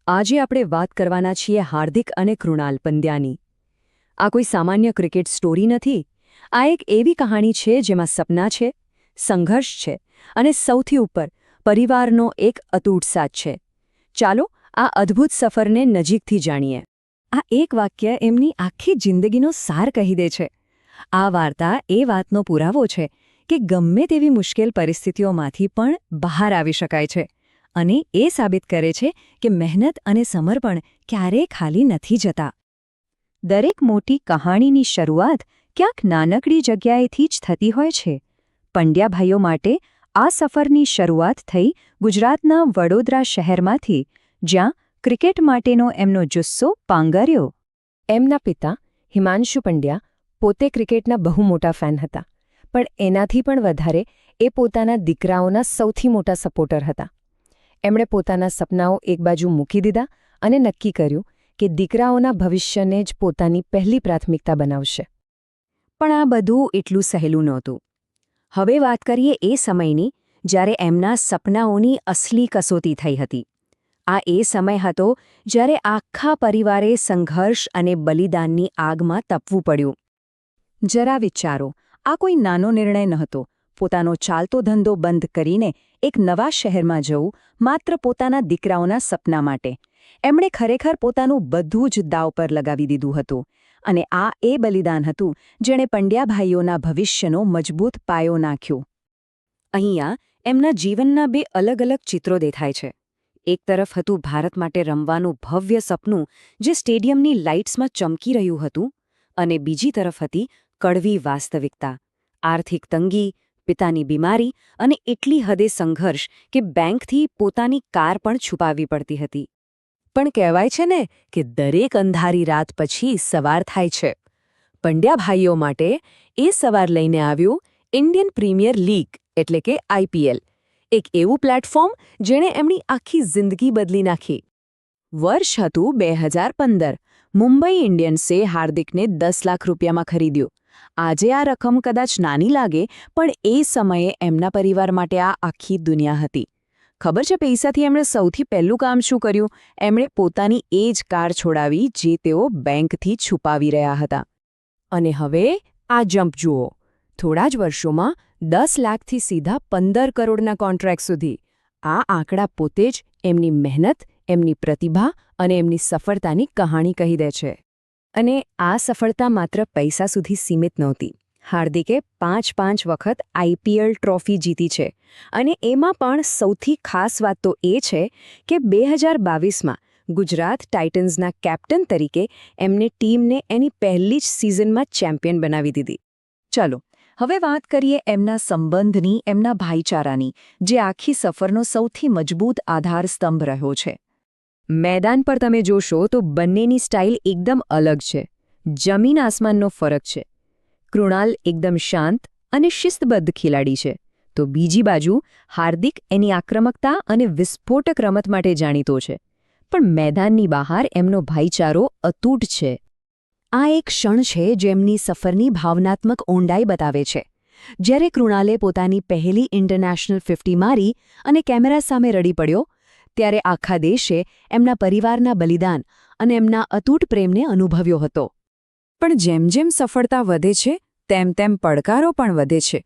આજે આપણે વાત કરવાના છીએ હાર્દિક અને કૃણાલ પંડ્યાની. આ કોઈ સામાન્ય ક્રિકેટ સ્ટોરી નથી. આ એક એવી કહાણી છે જેમાં સપના છે, સંઘર્ષ છે અને સૌથી ઉપર પરિવારનો એક અતૂટ સાથ છે. ચાલો આ અદ્ભુત સફરને નજીકથી જાણીએ. આ એક વાક્ય એમની આખી જિંદગીનો સાર કહી દે છે. આ વાર્તા એ વાતનો પુરાવો છે કે ગમે તેવી મુશ્કેલ પરિસ્થિતિઓમાંથી પણ બહાર આવી શકાય છે અને એ સાબિત કરે છે કે મહેનત અને સમર્પણ ક્યારેય ખાલી નથી જતા. દરેક મોટી કહાણીની શરૂઆત ક્યાંક નાનકડી જગ્યાએથી જ થતી હોય છે. પંડ્યાભાઈઓ માટે આ સફરની શરૂઆત થઈ ગુજરાતના વડોદરા શહેરમાંથી, જ્યાં ક્રિકેટ માટેનો એમનો જુસ્સો પાંગર્યો. એમના પિતા હિમાંશુ પંડ્યા પોતે ક્રિકેટના બહુ મોટા ફેન હતા, પણ એનાથી પણ વધારે એ પોતાના દીકરાઓના સૌથી મોટા સપોર્ટર હતા. એમણે પોતાના સપનાઓ એક બાજુ મૂકી દીધા અને નક્કી કર્યું કે દીકરાઓના ભવિષ્યને જ પોતાની પહેલી પ્રાથમિકતા બનાવશે. પણ આ બધું એટલું સહેલું નહોતું. હવે વાત કરીએ એ સમયની જ્યારે એમના સપનાઓની અસલી કસોટી થઈ હતી. આ એ સમય હતો જ્યારે આખા પરિવારે સંઘર્ષ અને બલિદાનની આગમાં તપવું પડ્યું. જરા વિચારો, આ કોઈ નાનો નિર્ણય નહોતો. પોતાનો ચાલતો ધંધો બંધ કરીને એક નવા શહેરમાં જવું માત્ર પોતાના દીકરાઓના સપના માટે. એમણે ખરેખર પોતાનું બધું જ દાવ પર લગાવી દીધું હતું. અને આ એ બલિદાન હતું જેણે પંડ્યાભાઈઓના ભવિષ્યનો મજબૂત પાયો નાખ્યો. અહીંયા એમના જીવનના બે અલગ અલગ ચિત્રો દેખાય છે. એક તરફ હતું ભારત માટે રમવાનું ભવ્ય સપનું જે સ્ટેડિયમની લાઇટ્સમાં ચમકી રહ્યું હતું, અને બીજી તરફ હતી કડવી વાસ્તવિકતા. આર્થિક તંગી, પિતાની બીમારી અને એટલી હદે સંઘર્ષ કે બેંકથી પોતાની કાર પણ છુપાવવી પડતી હતી. પણ કહેવાય છે ને કે દરેક અંધારી રાત પછી સવાર થાય છે. પંડ્યાભાઈઓ માટે એ સવાર લઈને આવ્યું ઇન્ડિયન પ્રીમિયર લીગ એટલે કે IPL. એક એવું પ્લેટફોર્મ જેણે એમની આખી જિંદગી બદલી નાખી. વર્ષ હતું 2015. મુંબઈ ઇન્ડિયન્સે હાર્દિકને 10 લાખ રૂપિયામાં ખરીદ્યો. આજે આ રકમ કદાચ નાની લાગે, પણ એ સમયે એમના પરિવાર માટે આ આખી દુનિયા હતી. ખબર છે પૈસાથી એમણે સૌથી પહેલું કામ શું કર્યું? એમણે પોતાની એ જ કાર છોડાવી જે તેઓ બેંકથી છુપાવી રહ્યા હતા. અને હવે આ જમ્પ જુઓ. થોડા જ વર્ષોમાં 10 લાખથી સીધા 15 કરોડના કોન્ટ્રાક્ટ સુધી. આ આંકડા પોતે જ એમની મહેનત, એમની પ્રતિભા અને એમની સફળતાની કહાણી કહી દે છે. અને આ સફળતા માત્ર પૈસા સુધી સીમિત નહોતી. હાર્દિકે 5 વખત IPL ટ્રોફી જીતી છે. અને એમાં પણ સૌથી ખાસ વાત તો એ છે કે 2022માં ગુજરાત ટાઇટન્સના કેપ્ટન તરીકે એમને ટીમને એની પહેલી જ સિઝનમાં ચેમ્પિયન બનાવી દીધી. ચલો હવે વાત કરીએ એમના સંબંધની, એમના ભાઈચારાની, જે આખી સફરનો સૌથી મજબૂત આધારસ્તંભ રહ્યો છે. મેદાન પર તમે જોશો તો બંનેની સ્ટાઇલ એકદમ અલગ છે. જમીન આસમાનનો ફરક છે. કૃણાલ એકદમ શાંત અને શિસ્તબદ્ધ ખેલાડી છે, તો બીજી બાજુ હાર્દિક એની આક્રમકતા અને વિસ્ફોટક રમત માટે જાણીતો છે. પણ મેદાનની બહાર એમનો ભાઈચારો અતૂટ છે. આ એક ક્ષણ છે જેમની સફરની ભાવનાત્મક ઊંડાઈ બતાવે છે. જ્યારે કૃણાલે પોતાની પહેલી ઇન્ટરનેશનલ 50 મારી અને કેમેરા સામે રડી પડ્યો, ત્યારે આખા દેશે એમના પરિવારના બલિદાન અને એમના અતૂટ પ્રેમને અનુભવ્યો હતો. પણ જેમ જેમ સફળતા વધે છે તેમ તેમ પડકારો પણ વધે છે.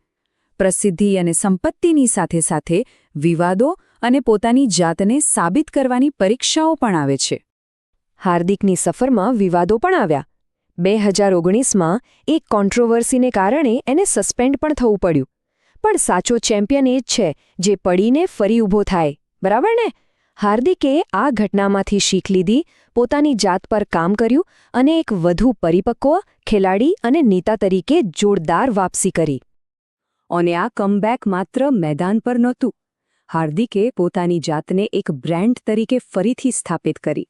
પ્રસિદ્ધિ અને સંપત્તિની સાથે સાથે વિવાદો અને પોતાની જાતને સાબિત કરવાની પરીક્ષાઓ પણ આવે છે. હાર્દિકની સફરમાં વિવાદો પણ આવ્યા. 2019માં એક કોન્ટ્રોવર્સીને કારણે એને સસ્પેન્ડ પણ થવું પડ્યું. પણ સાચો ચેમ્પિયન એ જ છે જે પડીને ફરી ઊભો થાય, બરાબર ને? હાર્દિકે આ ઘટનામાંથી શીખ લીધી, પોતાની જાત પર કામ કર્યું અને એક વધુ પરિપક્વ ખેલાડી અને નેતા તરીકે જોરદાર વાપસી કરી. અને આ કમબેક માત્ર મેદાન પર નહોતું. હાર્દિકે પોતાની જાતને એક બ્રાન્ડ તરીકે ફરીથી સ્થાપિત કરી.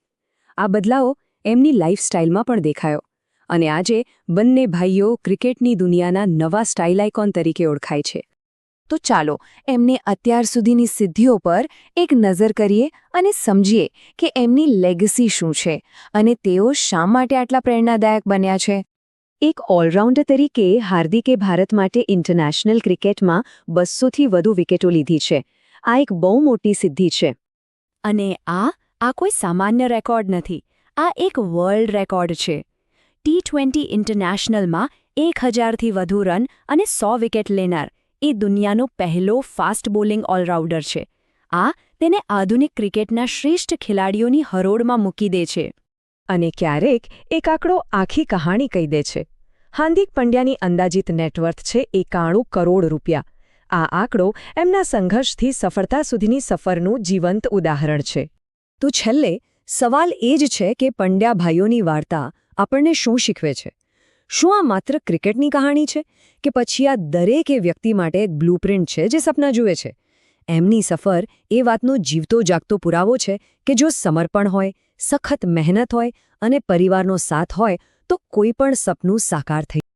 આ બદલાવ એમની લાઇફસ્ટાઇલમાં પણ દેખાયો. અને આજે બંને ભાઈઓ ક્રિકેટની દુનિયાના નવા સ્ટાઇલ આઇકોન તરીકે ઓળખાય છે. તો ચાલો એમને અત્યાર સુધીની સિદ્ધિઓ પર એક નજર કરીએ અને સમજીએ કે એમની લેગસી શું છે અને તેઓ શા માટે આટલા પ્રેરણાદાયક બન્યા છે. એક ઓલરાઉન્ડર તરીકે હાર્દિકે ભારત માટે ઇન્ટરનેશનલ ક્રિકેટમાં 200થી વધુ વિકેટો લીધી છે. આ એક બહુ મોટી સિદ્ધિ છે. અને આ આ કોઈ સામાન્ય રેકોર્ડ નથી, આ એક વર્લ્ડ રેકોર્ડ છે. T20 ઇન્ટરનેશનલમાં 1000થી વધુ રન અને 100 વિકેટ લેનાર એ દુનિયાનો પહેલો ફાસ્ટ બોલિંગ ઓલરાઉન્ડર છે. આ તેને આધુનિક ક્રિકેટના શ્રેષ્ઠ ખેલાડીઓની હરોળમાં મૂકી દે છે. અને ક્યારેક એક આંકડો આખી કહાણી કહી દે છે. હાર્દિક પંડ્યાની અંદાજિત નેટવર્થ છે 91 કરોડ રૂપિયા. આ આંકડો એમના સંઘર્ષથી સફળતા સુધીની સફરનું જીવંત ઉદાહરણ છે. તો છેલ્લે સવાલ એ જ છે કે પંડ્યા ભાઈઓની વાર્તા આપણને શું શીખવે છે? શું આ માત્ર ક્રિકેટની કહાણી છે કે પછી આ દરેક વ્યક્તિ માટે એક બ્લુપ્રિન્ટ છે જે સપના જુએ છે? એમની સફર એ વાતનો જીવતો જાગતો પુરાવો છે કે જો સમર્પણ હોય, સખત મહેનત હોય અને પરિવારનો સાથ હોય તો કોઈ પણ સપનું સાકાર થઈ